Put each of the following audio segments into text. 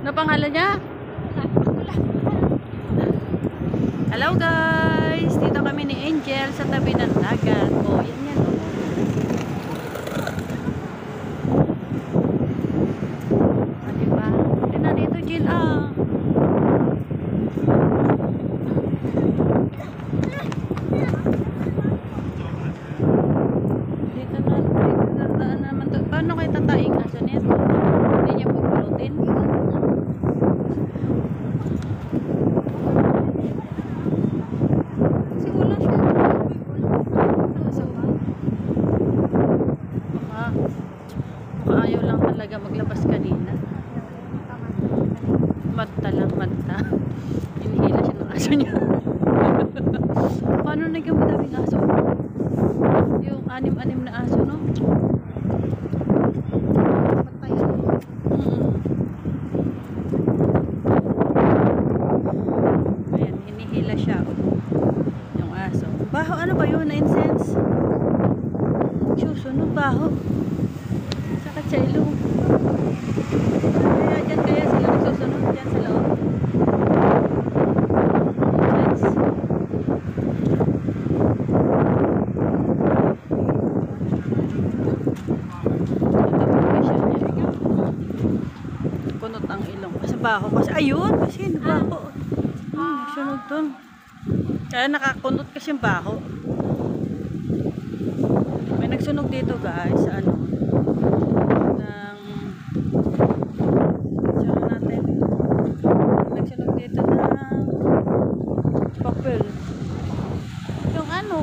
Ano pangalan niya? Hello guys! Dito kami ni Angel sa tabi ng dagat. Oh, yan yan. Oh, diba? Dito na dito, Jill. Ah. Dito na daan naman to. Paano kayo tataing aso nito? Hindi niya pupulutin. Ayaw lang talaga maglabas kanina. Mata lang, mata. Hinihila siya ng aso niya. Paano nagamit daming aso? Yung anim-anim na aso, no? Ayan, hinihila siya. Yung aso. Baho, ano ba yun? Na-incense? Susunod, baho. Sakit sa ilong. Kaya dyan kaya sila nagsusunod dyan sa loob. Yes. Kunot ang ilong. Kasi baho. Kasi ayun. Kasi baho. Nagsunog dun. Kaya nakakunot kasi yung baho. May nagsunog dito guys. Ano? Nagsunog dito ng papel. Yung ano,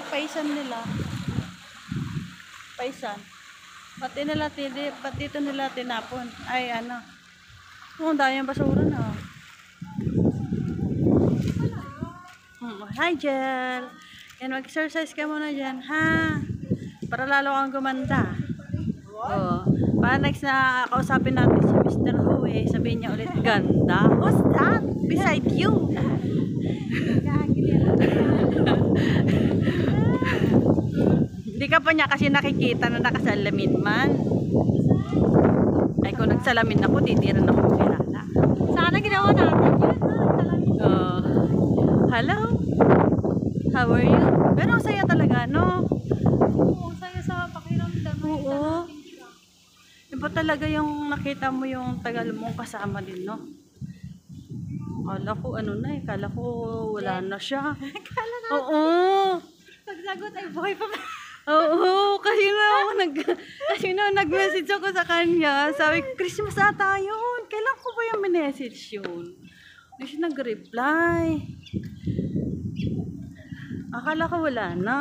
paisan nila. Paisan. Pati dito nila tinapon. Ay ano. Ang dami yung basura na. Hi Jel. Yan, mag-exercise ka muna dyan, ha? Para lalo kang gumanda. Oh. Para next na kausapin natin si Mr. Ho, sabihin niya ulit, ganda. Who's that? Beside you. Hindi ka pa niya kasi nakikita na nakasalamin man. Ay, kung nagsalamin ako, titiran ako kilala. Sana ginawa natin yun. Oh. Hello? How are you? Pero ang saya talaga, no? Oo, saya sa pakiramdam. Oo. Iba talaga yung nakita mo yung tagal mong kasama din, no? Kala ko ano na eh. Kala ko wala na siya. Kala na. Oo. Pagsagot ay buhay pa ba? Oo. Kasi na nag-message ako sa kanya. Sabi ko, Christmas ata yun. Kailan ko ba yung message yun? Hindi siya nag-reply. Akala ko wala na.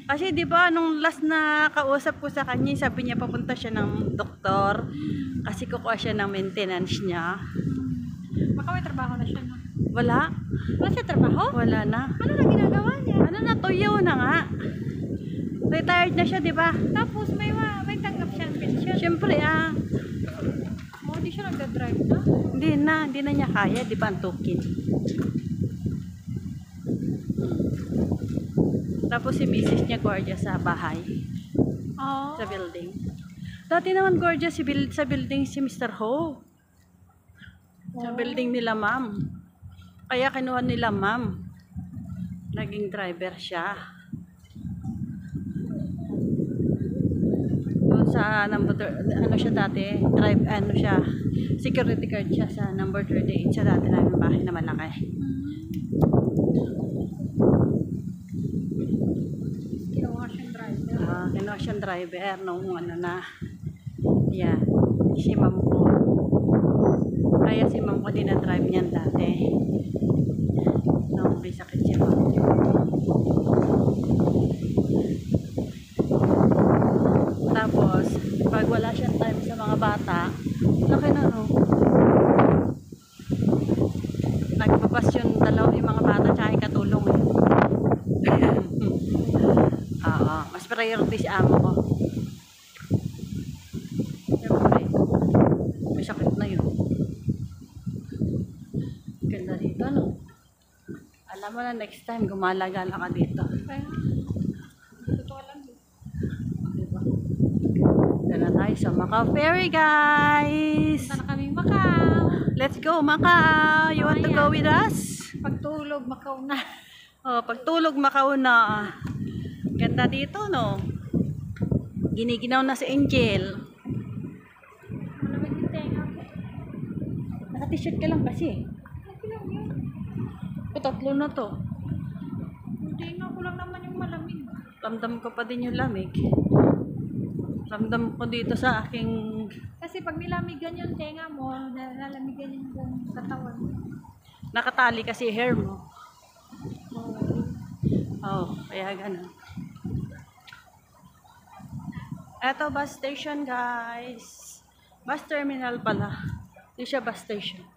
Kasi di ba nung last na kausap ko sa kanya, sabi niya papunta siya ng doktor kasi kukuha siya ng maintenance niya. Baka may trabaho na siya, no? Wala. Wala siya trabaho? Wala na. Ano na ginagawa niya? Ano na, tuyo na nga. Retired na siya, di ba? Tapos may tanggap siya ng pension. Siyempre Di siya nagda-drive na. hindi na niya kaya, di ba antukin. Tapos si Mrs. niya guardia sa bahay. Oo. Sa building. Dati naman guardia sa building si Mr. Ho. Sa building nila ma'am. Kaya kinuha nila ma'am. Naging driver siya. Doon sa ano siya dati, security guard siya sa number 38 sa dati namin bahay na malaki. Kinuha siyang driver nung ano na. Yeah, si ma'am ko. Kaya si ma'am ko din na drive niyan dati. Nung may sakit siya. Tapos, pag wala siyang time sa mga bata, laki na no. Nagpapas yung yung mga bata tsaka yung katulong eh. Oo, mas priority si amo ko. Siyempre, may sakit na yun. Ganda dito, no? Alam mo na next time, gumala-gala ka dito. Kaya, totoo lang. Diba? Dala tayo sa Macau Ferry, guys! let's go, Macau. You want to go with us? Pagtulog, Macau na. Oh, pagtulog, Macau na. Ganda dito, no? Giniginaw na si Angel. Malamig yung tenga ko. Naka-t-shirt ka lang kasi. Okay lang yun. O, tatlo na to. Yung tenga ko lang naman yung malamig. Ramdam ko pa din yung lamig. Ramdam ko dito sa aking... Kasi pag nilamigan yung tenga mo, nalamigan yung buong katawan. Nakatali kasi hair mo. Oh, kaya ganun. Eto, bus station, guys. Bus terminal pala. Hindi siya bus station.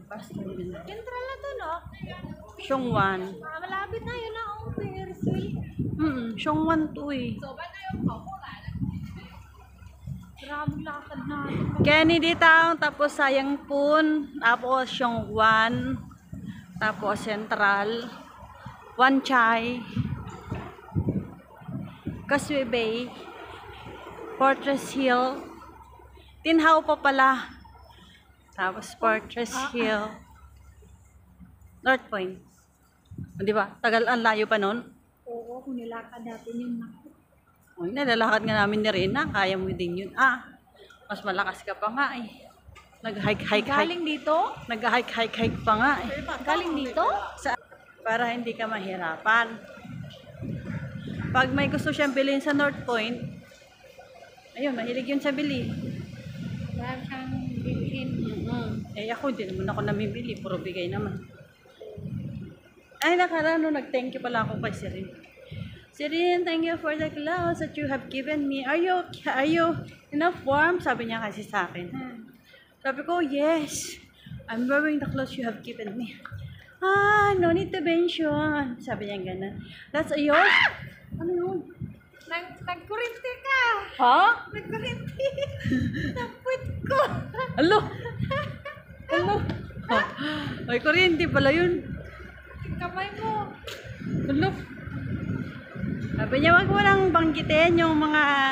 Bus terminal. Central na to, no? Siongwan. Malapit na yun na ang Ferris wheel. Siongwan to eh. Grabe lakad natin. Kennedy Town, tapos Sayangpun, tapos Siongwan, tapos Central, Wan Chai, Causeway Bay, Fortress Hill, Tinhao pa pala, tapos Fortress Hill, North Point. Di ba? Tagal, ang layo pa nun. Oo, kung nilakad natin yun na. O, nilalakad nga namin ni Rina, kaya mo din yun. Mas malakas ka pa nga eh. Nag-hike. Galing dito? Nag-hike pa nga eh. Galing dito? Para hindi ka mahirapan. Pag may gusto siyang bilhin sa North Point, ayun, mahilig yun sa bili. Wala siyang bilhin. Eh ako, hindi naman ako namimili. Puro bigay naman. Ay, nakarano, nag-thank you pala ako kay Sirin. Sirin, thank you for the clothes that you have given me. Are you enough warm? Sabi niya kasi sa akin. Sabi ko, yes. I'm wearing the clothes you have given me. No need to mention. Sabi niya ganun. That's yours? Ano yun? Nagkurente ka! Ha? Nagkurente! Napwit ko! Alo! Ay, kuryente pala yun. Kamay mo! Alo! Sabi niya, wag mo nang banggitin yung mga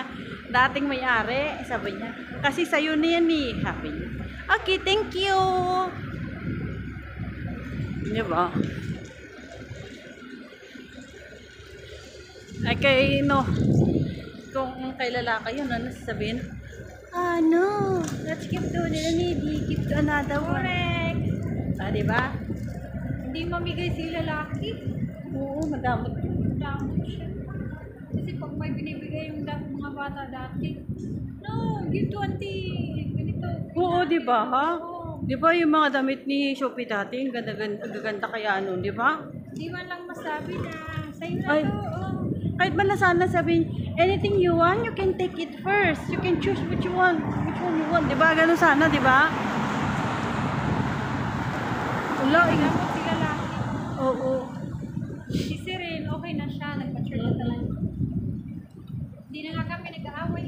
dating may-ari. Sabi niya. Kasi sa'yo na yan eh. Sabi niya. Okay, thank you! Di ba? Ay kay no, kung kay lalaki yun, ano sasabihin? No, let's give to the needy, give to another one. Correct! Di ba? Hindi mamigay si lalaki. Oo, madamot. Damot siya. Kasi pag may binibigay yung mga bata dati, no, give to auntie. Ganito. Oo, di ba ha? Oo. Di ba yung mga damit ni Shopee dati, ang ganda kaya ano, di ba? Di man lang masabi na sa'yo na Ay. to. Oh. Kahit man na sana sabihin, anything you want, you can take it first. You can choose which one you want. Di ba? Ganun sana, di ba? Wala, Damot si lalaki. Oo. Si Sirin, okay na siya. Nagpa-church na talaga. Hindi na nga kami nag-aaway.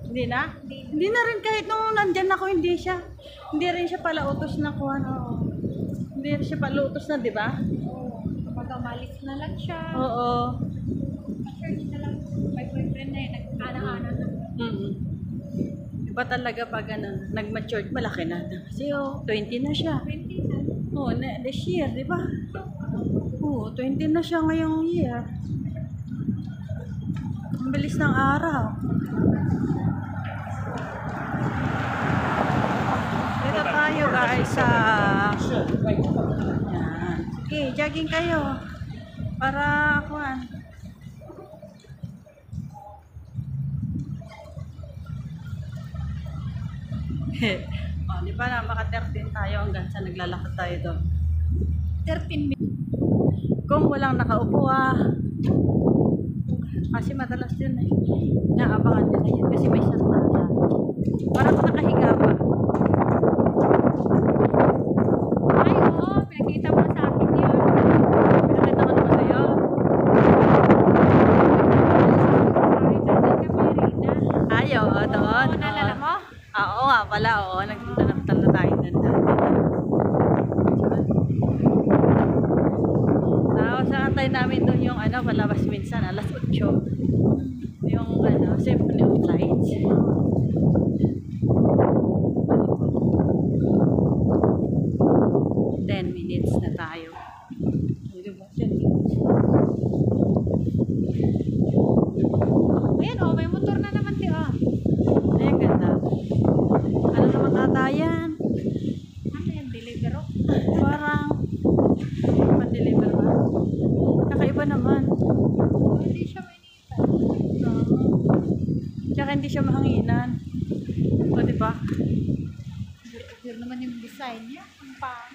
Hindi na? Hindi na rin kahit nung nandyan ako, hindi siya. Hindi rin siya pala utos na kuha. Hindi rin siya pala utos na, di ba? Oo. Kapag umalis na lang siya. Oo. Pa-church na lang. May boyfriend na yun. Nag-ana-ana na. Iba talaga pag nag-matured, malaki na. Kasi 20 na siya. 20 na. Oo, this year, di ba? Oo, 20 na siya ngayong year. Ang bilis ng araw. Dito tayo guys sa... Yan. Okay, jogging kayo. Para kuhan. Di ba na maka-13 tayo hanggang sa naglalakad tayo doon. 13 minutes. Kung walang nakaupo kasi madalas yun eh. Naabangan nila yun kasi may sarnada. Parang nakahiga pa. Ay, oo. Pinakita mo sa akin yun. Pinakita ko naman sa'yo. Ay, nandun ka pa rin na. Ayaw, doon. Oo, naalala mo? Oo nga pala, oo. Nagpunta na tayo doon dati. Tapos nakantay namin doon yung palabas minsan, alas 8. Yung Symphony of Lights. siya mahanginan. O, di ba? Yun naman yung design niya. Ang pang.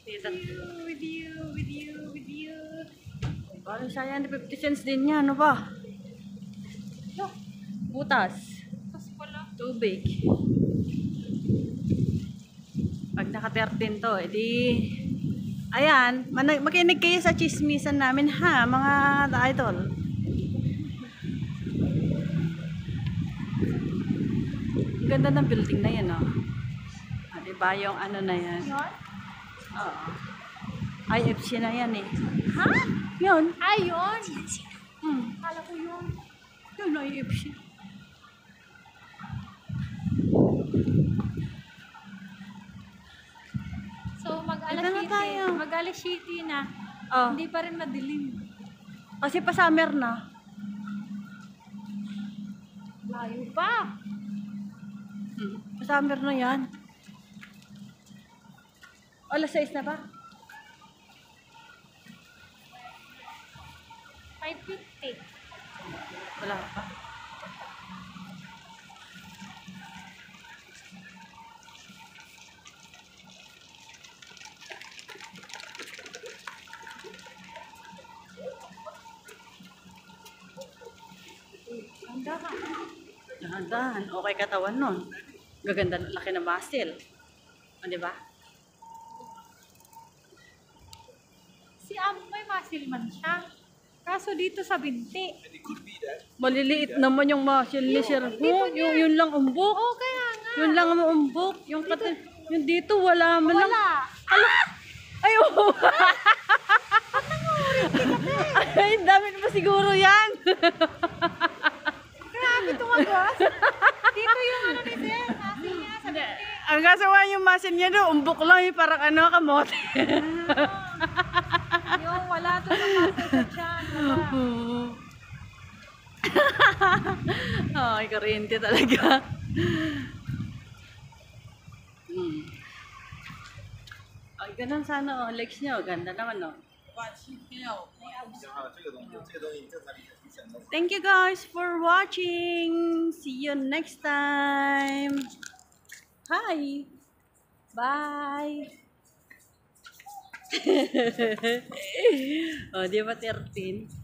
Dito. With you. Parang sayang, 50 cents din yan. Ano ba? Look, Butas. tas pala. Tubig. Pag naka-13 to, edi... Ayan, makinig kayo sa chismisan namin ha, mga idol. Ang ganda ng building na yan, oh. Ah, diba yung ano na yan? Yun? Oo. IFC na yan eh. Ha? Yun. Ay, yun. Hmm. Kala ko yun. Yun, IFC. So, Ito na tayo. mag-alas city na. Oh, Hindi pa rin madilim. kasi pa summer na. Layo pa. Hmm. Pa summer na yan. Alas 6 na ba? 5:50. Wala pa. Handa ka. Dahan-dahan. Okay katawan nun. Gaganda, laki ng muscle. O, di ba? Si Am may muscle man siya. Kaso dito sa binti. Maliliit naman yung muscle ni Sir Ho. Yun lang umbok. Oh, kaya nga. Yun lang ang umbok. Yung dito, wala man lang. Wala. Ay, oo. Ay, dami pa siguro yan. Grabe tumagos. Dito yung ano ni Sir. Muscle niya sa binti. Ang kasawa yung muscle niya doon, umbok lang yung parang ano, kamote. Yung wala to sa muscle sa tiyan. Wala. Ay, kuryente talaga. Ay, ganun sana, oh. Legs niya, oh. Ganda naman, oh. Thank you guys for watching. See you next time. Hi. Bye. Oh, di ba 13?